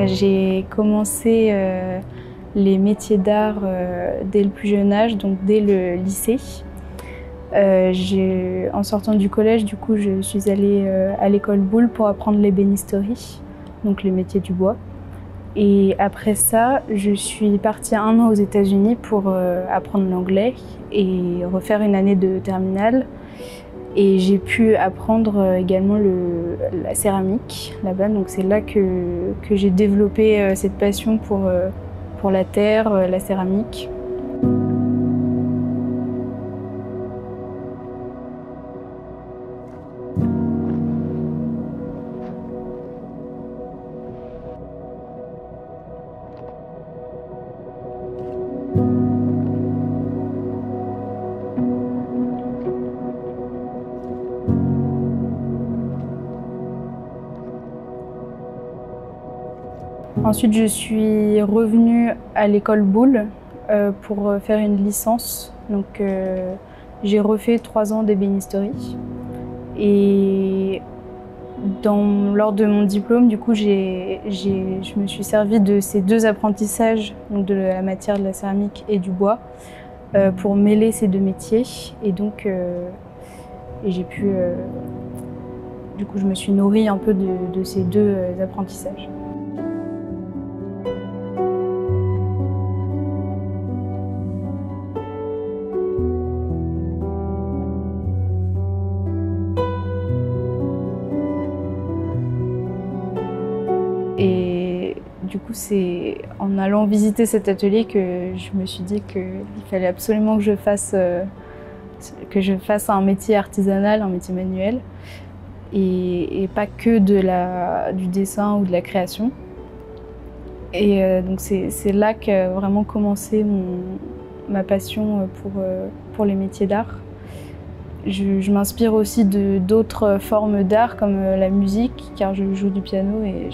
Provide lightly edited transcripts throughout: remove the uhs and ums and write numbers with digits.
J'ai commencé les métiers d'art dès le plus jeune âge, donc dès le lycée. En sortant du collège, du coup, je suis allée à l'école Boulle pour apprendre l'ébénisterie, donc les métiers du bois. Et après ça, je suis partie 1 an aux États-Unis pour apprendre l'anglais et refaire une année de terminale. Et j'ai pu apprendre également la céramique là-bas, donc c'est là que j'ai développé cette passion pour la terre, la céramique. Ensuite, je suis revenue à l'école Boulle pour faire une licence. Donc, j'ai refait 3 ans d'ébénisterie. Et lors de mon diplôme, du coup, je me suis servie de ces 2 apprentissages, donc de la matière de la céramique et du bois, pour mêler ces 2 métiers. Et donc, j'ai pu, du coup, je me suis nourrie un peu de ces 2 apprentissages. Et du coup, c'est en allant visiter cet atelier que je me suis dit qu'il fallait absolument que je fasse un métier artisanal, un métier manuel, et pas que du dessin ou de la création. Et donc c'est là qu'a vraiment commencé ma passion pour les métiers d'art. Je m'inspire aussi d'autres formes d'art comme la musique, car je joue du piano et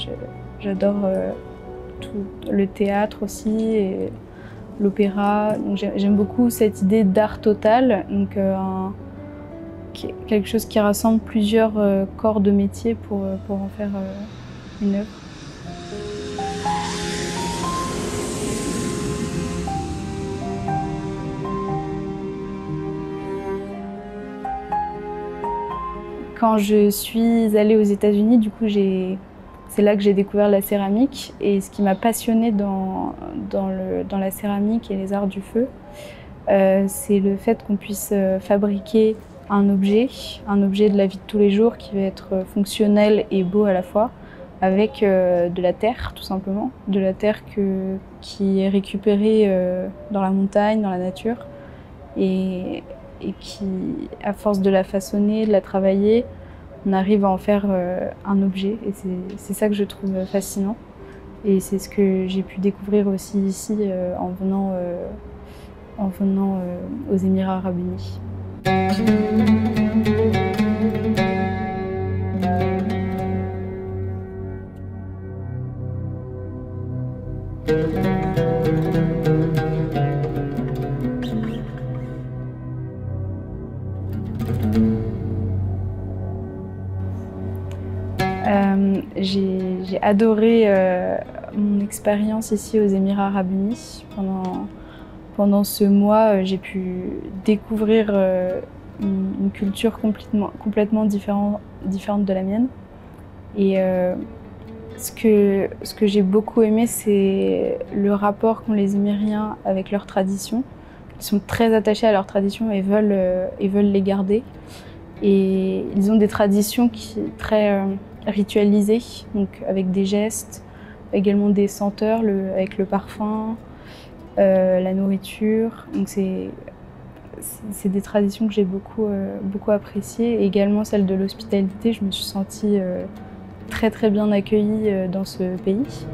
j'adore tout le théâtre aussi et l'opéra. J'aime beaucoup cette idée d'art total, donc quelque chose qui rassemble plusieurs corps de métier pour en faire une œuvre. Quand je suis allée aux États-Unis, du coup, c'est là que j'ai découvert la céramique. Et ce qui m'a passionnée dans la céramique et les arts du feu, c'est le fait qu'on puisse fabriquer un objet de la vie de tous les jours qui va être fonctionnel et beau à la fois, avec de la terre, tout simplement. De la terre qui est récupérée dans la montagne, dans la nature. Et qui, à force de la façonner, de la travailler, on arrive à en faire un objet. Et c'est ça que je trouve fascinant. Et c'est ce que j'ai pu découvrir aussi ici en venant aux Émirats Arabes Unis. J'ai adoré mon expérience ici aux Émirats Arabes Unis. Pendant ce mois, j'ai pu découvrir une culture complètement différente de la mienne. Et ce que j'ai beaucoup aimé, c'est le rapport qu'ont les Émiriens avec leurs traditions. Ils sont très attachés à leurs traditions et veulent les garder. Et ils ont des traditions très ritualisées, donc avec des gestes, également des senteurs, avec le parfum, la nourriture. Donc c'est des traditions que j'ai beaucoup appréciées. Et également celle de l'hospitalité. Je me suis sentie très bien accueillie dans ce pays.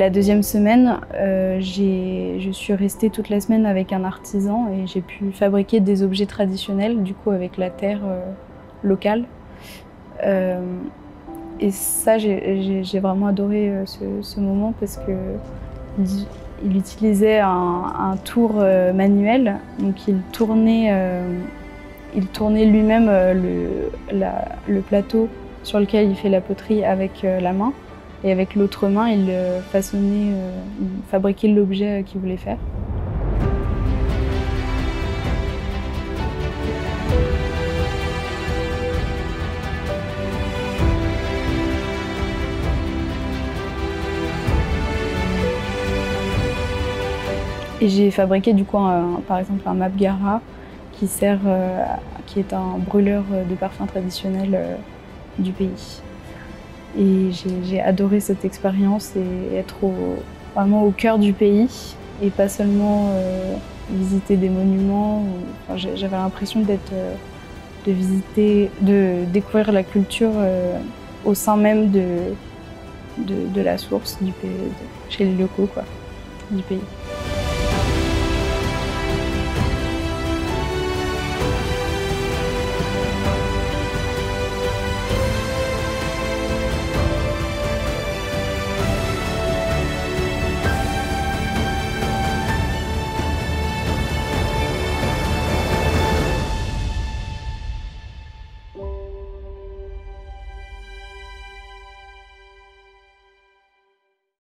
la deuxième semaine, je suis restée toute la semaine avec un artisan et j'ai pu fabriquer des objets traditionnels, du coup avec la terre locale. Et ça, j'ai vraiment adoré ce moment parce que il utilisait un tour manuel, donc il tournait lui-même le plateau sur lequel il fait la poterie avec la main, et avec l'autre main, il façonnait, il fabriquait l'objet qu'il voulait faire. Et j'ai fabriqué du coup par exemple un mapgara qui est un brûleur de parfums traditionnel du pays. Et j'ai adoré cette expérience et être vraiment au cœur du pays et pas seulement visiter des monuments. Enfin, j'avais l'impression de découvrir la culture au sein même de la source du pays, chez les locaux quoi, du pays.